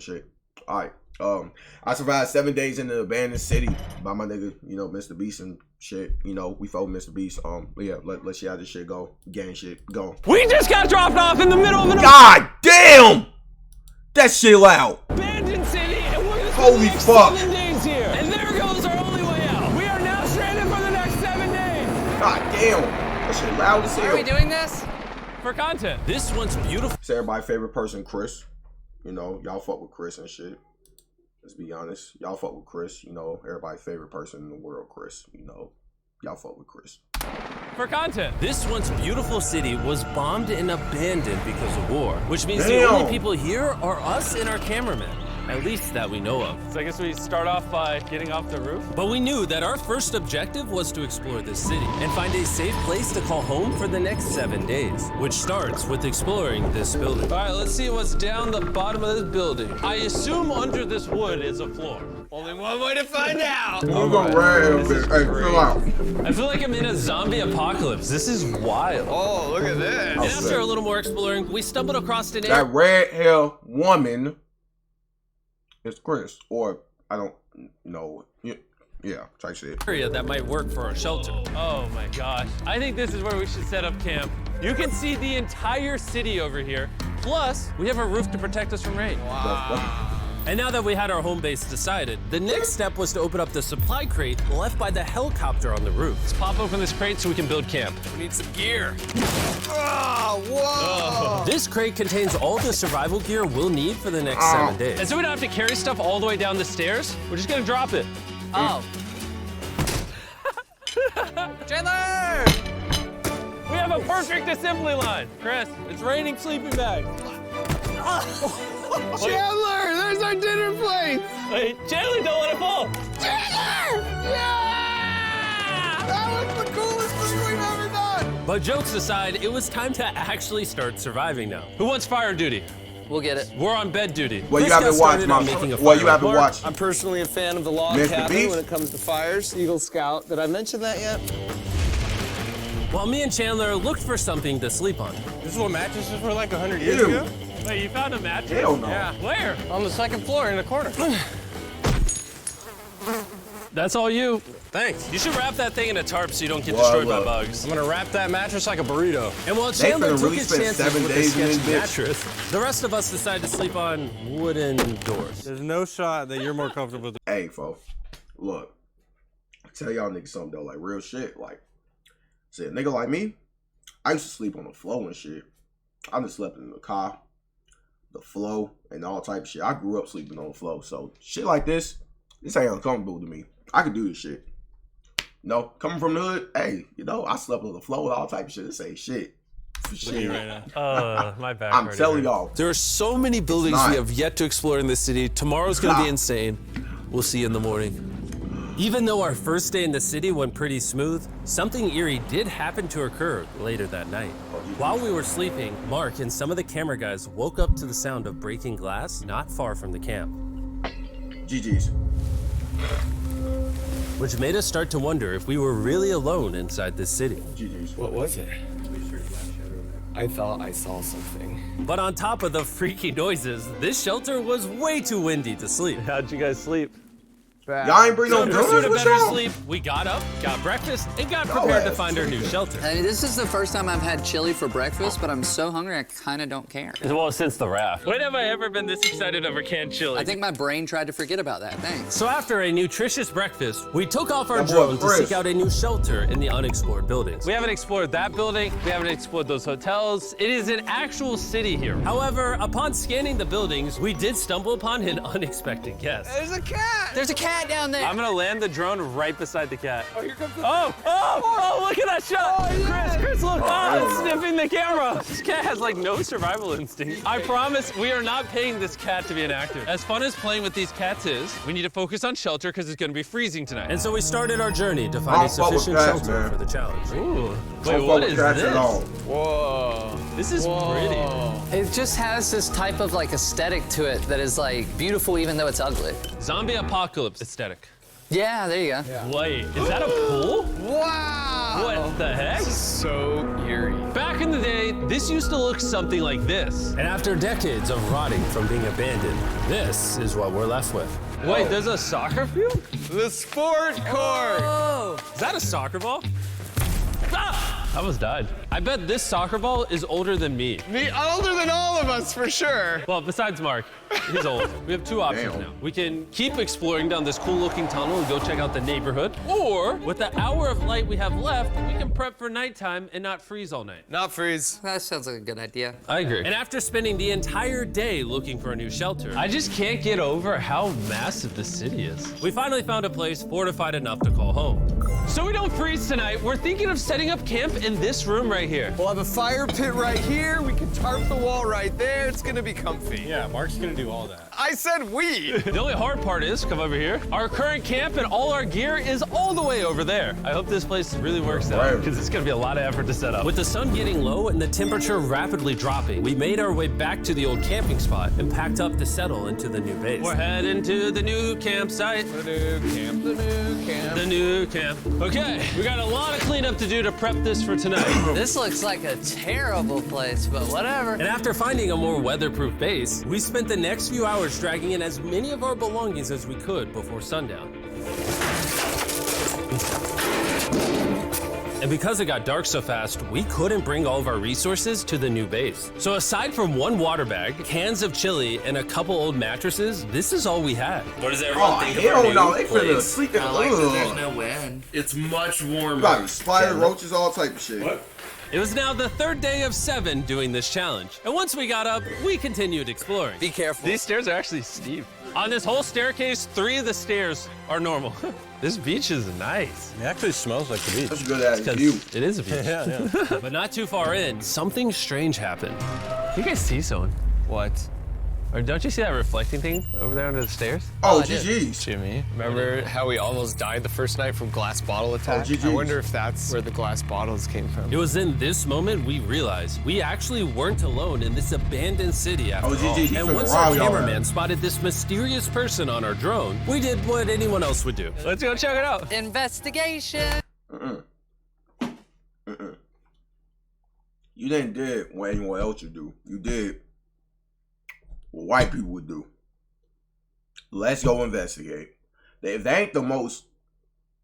Shit. All right. I survived 7 days in the abandoned city by my nigga, you know, Mr. Beast and shit. You know, we fought Mr. Beast. Yeah, let's see how this shit go. Gang shit, go. We just got dropped off in the middle of an God damn! That shit loud. abandoned city, and we're gonna Holy spend the next fuck. 7 days here. And there goes our only way out. We are now stranded for the next 7 days. God damn. That shit loud as hell. Are we doing this? For content. This one's beautiful. It's everybody's favorite person, Chris. You know, y'all fuck with Chris and shit. Let's be honest. Y'all fuck with Chris. You know, everybody's favorite person in the world, Chris. You know, y'all fuck with Chris. For content. This once beautiful city was bombed and abandoned because of war, which means the only people here are us and our cameraman. At least that we know of. So I guess we start off by getting off the roof. But we knew that our first objective was to explore this city and find a safe place to call home for the next 7 days, which starts with exploring this building. All right, let's see what's down the bottom of this building. I assume under this wood is a floor. Only one way to find out. I'm gonna ride hey, chill out. I feel like I'm in a zombie apocalypse. This is wild. Oh, look at this. And after a little more exploring, we stumbled across an That red hair woman is Chris, or I don't know. Yeah, type shit. area that might work for our shelter. Oh my gosh. I think this is where we should set up camp. You can see the entire city over here. Plus, we have a roof to protect us from rain. Wow. And now that we had our home base decided, the next step was to open up the supply crate left by the helicopter on the roof. Let's pop open this crate so we can build camp. We need some gear. Oh, whoa. This crate contains all the survival gear we'll need for the next 7 days. And so we don't have to carry stuff all the way down the stairs. We're just gonna drop it. Oh. Chandler! We have a perfect assembly line. Chris, it's raining sleeping bags. Chandler, there's our dinner plate! Wait, Chandler, don't let it fall. Chandler! Yeah! That was the coolest thing we've ever done! But jokes aside, it was time to actually start surviving now. Who wants fire duty? We'll get it. We're on bed duty. Well, you Chris haven't got watched started my. on making a Well, you fire. haven't watched. I'm personally a fan of the log Mr. cabin Beast? when it comes to fires. Eagle Scout. Did I mention that yet? While me and Chandler looked for something to sleep on. This is what mattresses were like 100 years Ew. ago? Wait, you found a mattress? Hell no. Yeah. Where? On the second floor in the corner. That's all you. Thanks. You should wrap that thing in a tarp so you don't get Well, destroyed by look. bugs. I'm gonna wrap that mattress like a burrito. And while They Chandler finna took really his spend chances 7 with days the in sketchy this bitch. mattress, the rest of us decided to sleep on wooden doors. There's no shot that you're more comfortable with. Hey, folks, look. I tell y'all niggas something though, like real shit. Like, see, a nigga like me, I used to sleep on the floor and shit. I just slept in the car, the floor, and all type of shit. I grew up sleeping on the floor, so shit like this ain't uncomfortable to me. I could do this shit. No, coming from the hood, hey, you know, I slept on the floor with all type of shit. This ain't shit. Shit. My back. I'm telling y'all. There are so many buildings not. we have yet to explore in this city. Tomorrow's gonna be insane. We'll see you in the morning. Even though our first day in the city went pretty smooth, something eerie did happen to occur later that night. While we were sleeping, Mark and some of the camera guys woke up to the sound of breaking glass not far from the camp, GG's. which made us start to wonder if we were really alone inside this city. GG's. What was it? I thought I saw something. But on top of the freaky noises, this shelter was way too windy to sleep. How'd you guys sleep? Y'all ain't bring So no in guns pursuit of with better y'all? sleep, we got up, got breakfast, and got Y'all prepared to ass find our new shelter. I mean, this is the first time I've had chili for breakfast, but I'm so hungry I kind of don't care. Well, since the raft. When have I ever been this excited over canned chili? I think my brain tried to forget about that. Thanks. So after a nutritious breakfast, we took off our That boy drone to Chris. seek out a new shelter in the unexplored buildings. We haven't explored that building. We haven't explored those hotels. It is an actual city here. However, upon scanning the buildings, we did stumble upon an unexpected guest. There's a cat! There's a cat down there. I'm gonna land the drone right beside the cat. Oh, here comes the oh, look at that shot! Chris, look! Oh, it's sniffing the camera! This cat has like no survival instinct. I promise we are not paying this cat to be inactive. As fun as playing with these cats is, we need to focus on shelter because it's gonna be freezing tonight. And so we started our journey to find a Don't fuck with sufficient cats, shelter man. for the challenge. Ooh. Wait, Don't what fuck with is cats at all. this? Whoa. This is pretty. It just has this type of like aesthetic to it that is like beautiful even though it's ugly. Zombie apocalypse aesthetic. Yeah, there you go. Wait, is that a pool? Wow! What the heck? So eerie. Back in the day, this used to look something like this. And after decades of rotting from being abandoned, this is what we're left with. Wait, there's a soccer field? The sport court. Is that a soccer ball? Ah! I almost died. I bet this soccer ball is older than me. Me older than all of us, for sure. Well, besides Mark, he's old. We have two options Damn. now. We can keep exploring down this cool looking tunnel and go check out the neighborhood. Or, with the hour of light we have left, we can prep for nighttime and not freeze all night. Not freeze. That sounds like a good idea. I agree. And after spending the entire day looking for a new shelter, I just can't get over how massive the city is. we finally found a place fortified enough to call home. So we don't freeze tonight, we're thinking of setting up camp in this room right here. We'll have a fire pit right here. We can tarp the wall right there. It's gonna be comfy. Yeah, Mark's gonna do all that. I said we. The only hard part is, come over here, our current camp and all our gear is all the way over there. I hope this place really works out, because it's gonna be a lot of effort to set up. With the sun getting low and the temperature rapidly dropping, we made our way back to the old camping spot and packed up to settle into the new base. We're heading to the new campsite. The new camp. The new camp. The new camp. Okay, we got a lot of cleanup to do to prep this for tonight. This looks like a terrible place, but whatever. And after finding a more weatherproof base, we spent the next few hours dragging in as many of our belongings as we could before sundown. And because it got dark so fast, we couldn't bring all of our resources to the new base. So aside from one water bag, cans of chili, and a couple old mattresses, this is all we had. What does everyone Oh, think of our hell new no. They finna place? sleep in I like that there's the no wind. It's much warmer. Got spider, roaches, all type of shit. What? It was now the third day of 7 doing this challenge. And once we got up, we continued exploring. Be careful. These stairs are actually steep. On this whole staircase, 3 of the stairs are normal. This beach is nice. It actually smells like the beach. That's a good ass 'Cause view. it is a beach. Yeah, yeah. But not too far in, something strange happened. You guys see someone? What? Or don't you see that reflecting thing over there under the stairs? Oh, I did. GG's. Jimmy, remember how we almost died the first night from glass bottle attack? GG's. I wonder if that's where the glass bottles came from. It was in this moment we realized we actually weren't alone in this abandoned city after Oh, all. GG, he And finna once our rob y'all, cameraman man. spotted this mysterious person on our drone, we did what anyone else would do. Let's go check it out. Investigation. You didn't did what anyone else would do. You did what white people would do. Let's go investigate. If they ain't the most,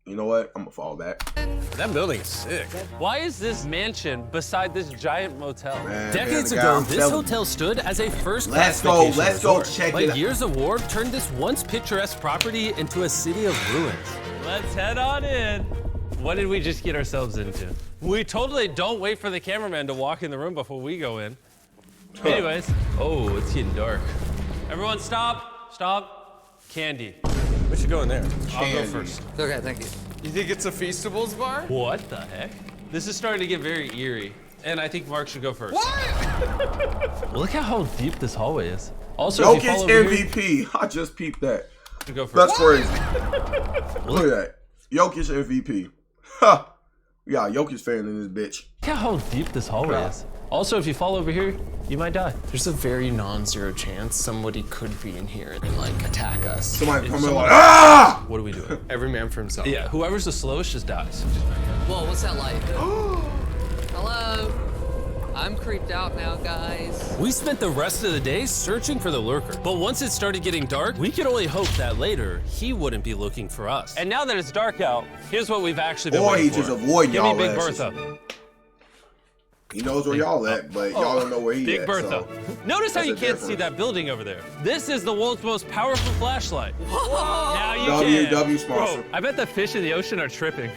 you know what? I'm gonna fall back. That building is sick. Why is this mansion beside this giant motel? Man, Decades man, ago, I'm this telling you. hotel stood as a first-class Let's go vacation resort. check But it out. years of war turned this once picturesque property into a city of ruins. Let's head on in. What did we just get ourselves into? We totally don't wait for the cameraman to walk in the room before we go in. Anyways, oh, it's getting dark. Everyone stop, stop. Candy. We should go in there. I'll go first. Okay, thank you. You think it's a Feastables bar? What the heck? This is starting to get very eerie. And I think Mark should go first. What? Look at how deep this hallway is. Also, if you follow Jokic over here, MVP. I just peeped that. you go first. That's crazy. Look at that. Jokic MVP. Ha. We got a Jokic fan in this bitch. Look at how deep this hallway is. Also, if you fall over here, you might die. There's a very non-zero chance somebody could be in here and like attack us. Somebody come in like, ah! What are we doing? Every man for himself. Yeah, whoever's the slowest just dies. Whoa, what's that light? Hello. I'm creeped out now, guys. We spent the rest of the day searching for the lurker. But once it started getting dark, we could only hope that later he wouldn't be looking for us. And now that it's dark out, here's what we've actually been Or waiting he just for. avoiding Give me y'all Big asses. Bertha. He knows where y'all at, but y'all don't know where he Big at. Bertha. So. Notice how That's you a can't see difference. that building over there. This is the world's most powerful flashlight. Now you can. WW sponsor. Bro, I bet the fish in the ocean are tripping.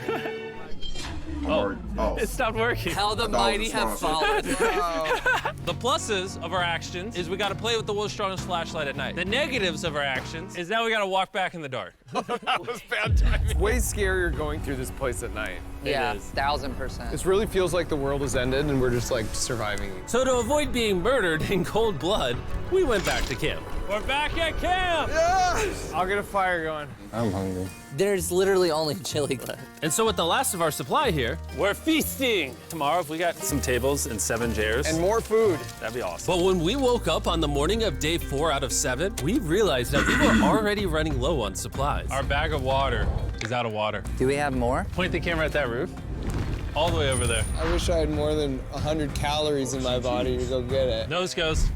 Oh. It stopped working. How the I thought it mighty was have sponsored. fallen. The pluses of our actions is we got to play with the world's strongest flashlight at night. The negatives of our actions is now we got to walk back in the dark. That was bad timing. Way scarier going through this place at night. Yeah, is. 1000%. This really feels like the world has ended and we're just like surviving. So to avoid being murdered in cold blood, we went back to camp. We're back at camp. I'll get a fire going. I'm hungry. There's literally only chili left. And so with the last of our supply here, We're feasting. Tomorrow, if we got some tables and 7 chairs, And more food. that'd be awesome. but when we woke up on the morning of day 4 out of 7, we realized that we were already running low on supplies. Our bag of water is out of water. Do we have more? Point the camera at that roof. all the way over there. I wish I had more than 100 calories in my body to go get it. Nose goes.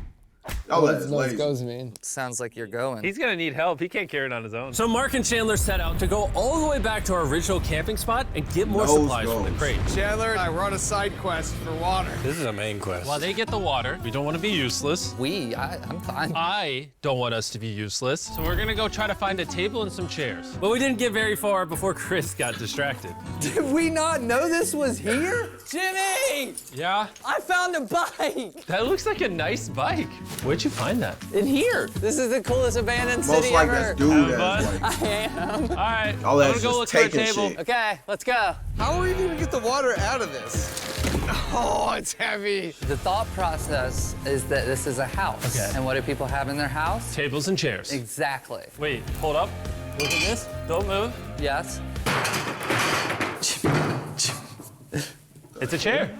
Oh, that's Nose lazy. goes, man. Sounds like you're going. He's gonna need help. He can't carry it on his own. So Mark and Chandler set out to go all the way back to our original camping spot and get more Nose supplies from the goes. crate. Chandler and I, we're on a side quest for water. This is a main quest. While they get the water, we don't want to be useless. I'm fine. I don't want us to be useless. So we're gonna go try to find a table and some chairs. But we didn't get very far before Chris got distracted. Did we not know this was here? Jimmy! Yeah? I found a bike! That looks like a nice bike. Where'd you find that? In here. This is the coolest abandoned Most city like ever. that's dude that's fun? like, I am. All right, all I'm that's gonna go look just for a taking table. shit. Okay, let's go. How are we gonna get the water out of this? Oh, it's heavy. The thought process is that this is a house. Okay. And what do people have in their house? Tables and chairs. Exactly. Wait, hold up. Look at this. Don't move. Yes. It's a chair.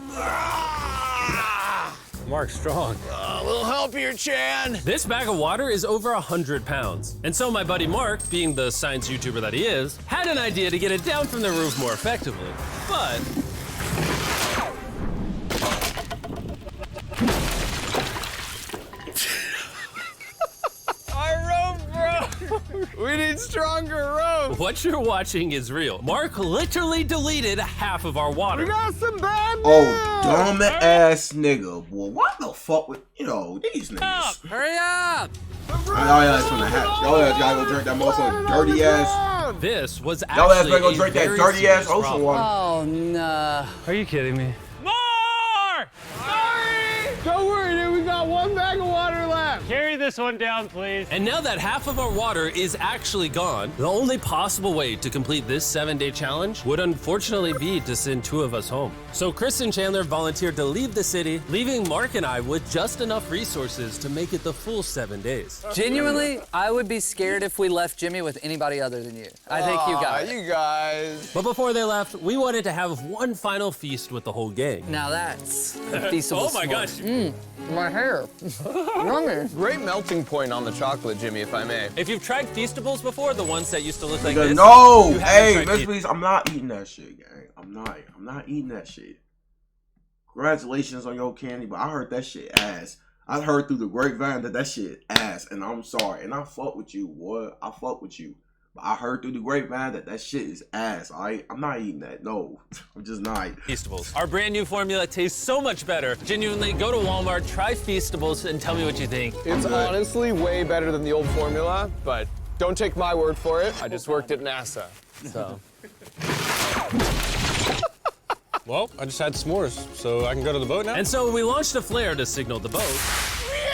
Mark's strong. We'll help you, Chan. This bag of water is over 100 pounds. And so my buddy Mark, being the science YouTuber that he is, had an idea to get it down from the roof more effectively. But Our rope broke. We need stronger rope. what you're watching is real. Mark literally deleted half of our water. Got some bad news. Oh, dumb ass nigga. Boy, what the fuck with, these niggas? Hurry up! Oh, yeah, that's from the hatch. Y'all ass gotta go drink that motherfucking dirty ass. This was Y'all ass actually better go a drink that very dirty ass serious ocean problem. water. Oh, no. Are you kidding me? More! Don't worry, dude. We got one bag of water left. Carry this one down, please. And now that half of our water is actually gone, the only possible way to complete this 7-day challenge would unfortunately be to send 2 of us home. So Chris and Chandler volunteered to leave the city, leaving Mark and I with just enough resources to make it the full 7 days. Genuinely, I would be scared if we left Jimmy with anybody other than you. I think you got it. You guys. But before they left, we wanted to have one final feast with the whole gang. Now that's a feasible Oh my smoke. gosh. My hair. Yummy. Great melting point on the chocolate, Jimmy, if I may. If you've tried Feastables before, the ones that used to look like Nigga, this, no, you haven't hey, tried Miss it. Please, I'm not eating that shit, gang. I'm not eating that shit. Congratulations on your candy, but I heard that shit ass. I heard through the grapevine that shit ass, and I'm sorry. And I fuck with you, boy. I fuck with you. But I heard through the grapevine that shit is ass, alright? I'm not eating that, no. I'm just not. Feastables. Our brand new formula tastes so much better. Genuinely, go to Walmart, try Feastables, and tell me what you think. It's honestly way better than the old formula, but don't take my word for it. I just worked at NASA, so. Well, I just had s'mores, so I can go to the boat now? And so we launched a flare to signal the boat,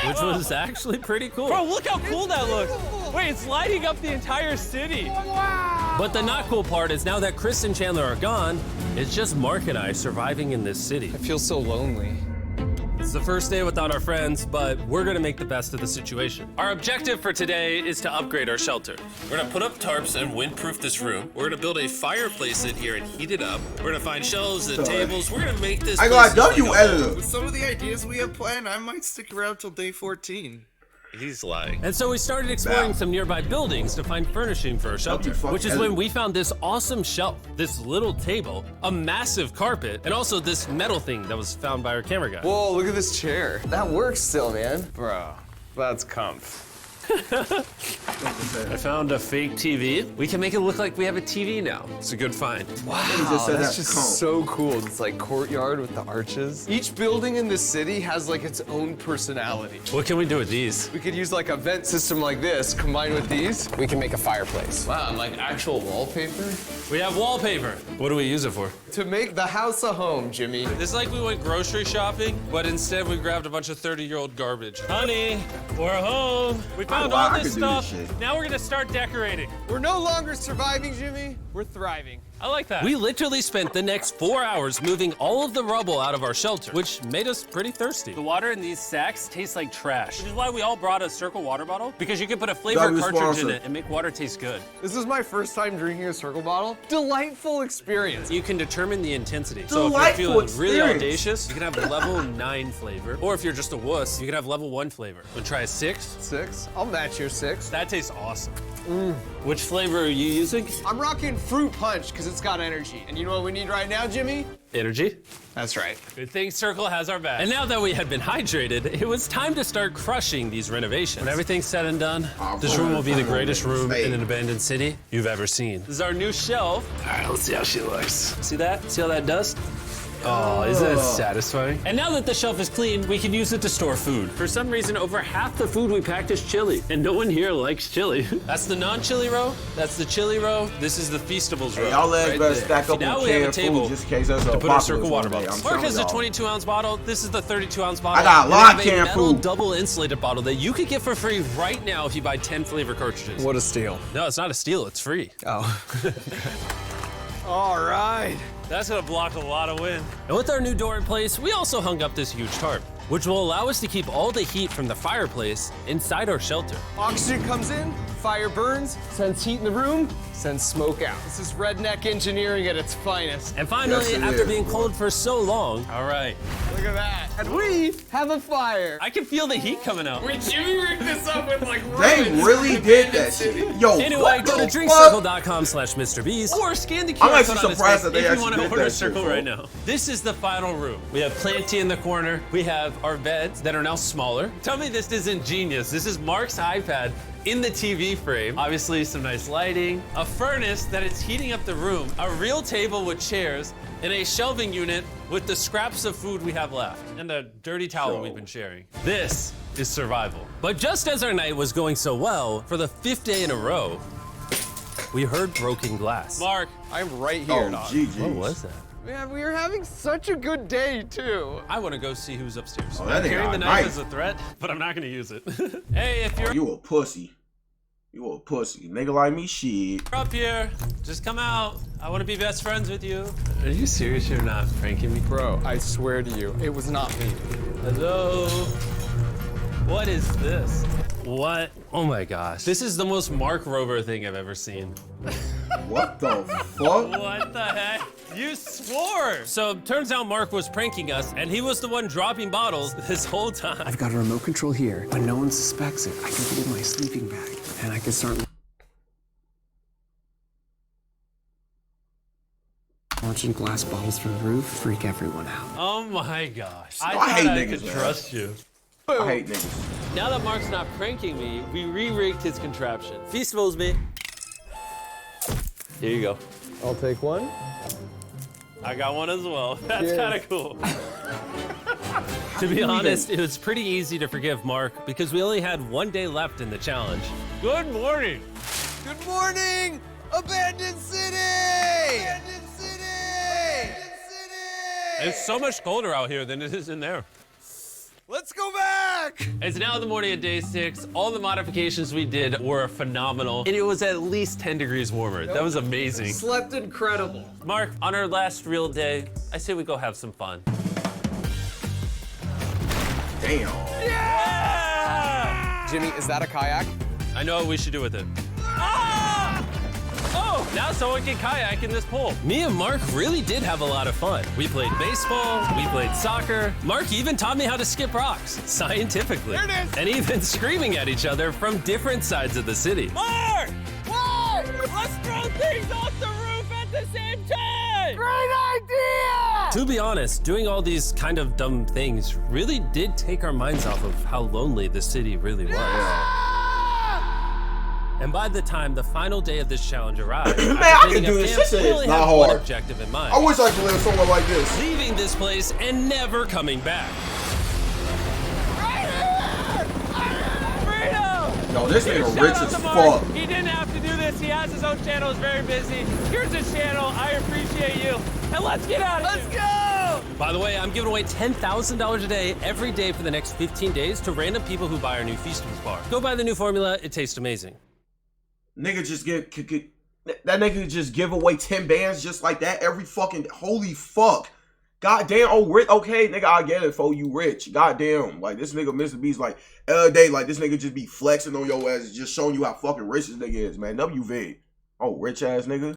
which was actually pretty cool. Bro, look how cool that looks. Wait, it's lighting up the entire city. But the not cool part is now that Chris and Chandler are gone, it's just Mark and I surviving in this city. I feel so lonely. It's the first day without our friends, but we're gonna make the best of the situation. Our objective for today is to upgrade our shelter. We're gonna put up tarps and windproof this room. We're gonna build a fireplace in here and heat it up. We're gonna find shelves and tables. We're gonna make this. I got place W like a editor. home. With some of the ideas we have planned, I might stick around till day 14. He's lying. And so we started exploring some nearby buildings to find furnishing for our shelter, fucking which is editor. when we found this awesome shelf, this little table, a massive carpet, and also this metal thing that was found by our camera guy. Whoa, look at this chair. That works still, man. Bro, that's comf. I found a fake TV. We can make it look like we have a TV now. It's a good find. Wow, just said that's that just comf. so cool. It's like courtyard with the arches. Each building in this city has like its own personality. What can we do with these? We could use like a vent system like this, combined with these. We can make a fireplace. Wow, and like actual wallpaper? We have wallpaper. What do we use it for? To make the house a home, Jimmy. It's like we went grocery shopping, but instead we grabbed a bunch of 30-year-old garbage. Honey, we're home. We found all I this could do this stuff. shit. Now we're gonna start decorating. We're no longer surviving, Jimmy. We're thriving. I like that. We literally spent the next 4 hours moving all of the rubble out of our shelter, which made us pretty thirsty. The water in these sacks tastes like trash, which is why we all brought a Circle water bottle, because you can put a flavored That was cartridge in sponsored. it and make water taste good. This is my first time drinking a Circle bottle. Delightful experience. You can determine the intensity. So if Delightful you're feeling really experience. audacious, you can have level 9 flavor. Or if you're just a wuss, you can have level 1 flavor. Wanna try a 6? 6? I'll match your 6. That tastes awesome. Which flavor are you using? I'm rocking fruit punch because it's got energy. And you know what we need right now, Jimmy? Energy. That's right. Good thing Circle has our back. And now that we had been hydrated, it was time to start crushing these renovations. When everything's said and done, this room will be the greatest room in an abandoned city you've ever seen. This is our new shelf. All right, let's see how she looks. See that? See all that dust? Oh, isn't that satisfying? And now that the shelf is clean, we can use it to store food. For some reason, over half the food we packed is chili, and no one here likes chili. That's the non-chili row, that's the chili row, this is the Feastables row. Y'all legs better stack up now on we have a canned table food just in case that's to a put our Circle water bottles. Mark has a y'all. 22-ounce bottle, this is the 32-ounce bottle. I got a And lot of we have canned a metal food. double insulated bottle that you could get for free right now if you buy 10 flavor cartridges. What a steal. No, it's not a steal, it's free. Oh. All right. That's gonna block a lot of wind. And with our new door in place, we also hung up this huge tarp, which will allow us to keep all the heat from the fireplace inside our shelter. Oxygen comes in, fire burns, sends heat in the room, sends smoke out. This is redneck engineering at its finest. And finally, Yes, it after is. being cold for so long, all right, Look at that. And we have a fire. I can feel the heat coming out. Jimmy rigged this up with like They really did that shit. Yo, Anyway, what go to the fuck? drinkcircle.com/MrBeast or scan the I'm QR actually code on this surprised page that they if you actually want to did order that Circle shit, right bro. now. This is the final room. We have Planty in the corner. We have our beds that are now smaller. Tell me this isn't genius. This is Mark's iPad in the TV frame. Obviously, some nice lighting, a furnace that is heating up the room, a real table with chairs, and a shelving unit with the scraps of food we have left, and a dirty towel we've been sharing. This is survival. But just as our night was going so well, for the 5th day in a row, we heard broken glass. Mark, I'm right here, Oh, dog. GG. what was that? Man, we are having such a good day, too. I want to go see who's upstairs. Oh, that I'm nigga carrying the got knife knife. as a threat, but I'm not going to use it. Hey, if you're You a pussy. You a pussy. Nigga like me, shit. up here, just come out. I want to be best friends with you. Are you serious? You're not pranking me? Bro, I swear to you, it was not me. Hello? What is this? What? Oh my gosh. This is the most Mark Rover thing I've ever seen. What the fuck? What the heck? You swore! So turns out Mark was pranking us, and he was the one dropping bottles this whole time. I've got a remote control here. When no one suspects it, I can put it in my sleeping bag, and I can start launching glass bottles from the roof, freak everyone out. Oh my gosh. I I hate thought I niggas, could man. trust you. I hate niggas. Now that Mark's not pranking me, we re-rigged his contraption. Feastables me. Here you go. I'll take one. I got one as well. That's Cheers. kind of cool. To be honest, it was pretty easy to forgive Mark because we only had one day left in the challenge. Good morning. Good morning, Abandoned City! Abandoned City! Abandoned City! It's so much colder out here than it is in there. Let's go back! It's now the morning of day 6. All the modifications we did were phenomenal, and it was at least 10 degrees warmer. That was amazing. Slept incredible. Mark, on our last real day, I say we go have some fun. Damn. Yeah! Jimmy, is that a kayak? I know what we should do with it. Ah! Oh, now someone can kayak in this pool. Me and Mark really did have a lot of fun. We played baseball, we played soccer. Mark even taught me how to skip rocks, scientifically. There it is. And even screaming at each other from different sides of the city. Mark! What? Let's throw things off the roof at the same time! Great idea! To be honest, doing all these kind of dumb things really did take our minds off of how lonely the city really was. And by the time the final day of this challenge arrived, Man, I can do this. This we shit only is had not one hard. objective in mind. I wish I could live somewhere like this. Leaving this place and never coming back. Yo, this nigga rich as fuck. He didn't have to do this. He has his own channel. He's very busy. Here's his channel. I appreciate you. And let's get out of here. Let's go! By the way, I'm giving away $10,000 a day every day for the next 15 days to random people who buy our new Feastables bar. Go buy the new formula. It tastes amazing. Nigga just that nigga just give away 10 bands just like that every fucking holy fuck. Goddamn, oh rich, okay, nigga, I get it, for you rich. Goddamn, like this nigga Mr. B's like day, like this nigga just be flexing on your ass, just showing you how fucking rich this nigga is, man. WV. Oh, rich ass nigga.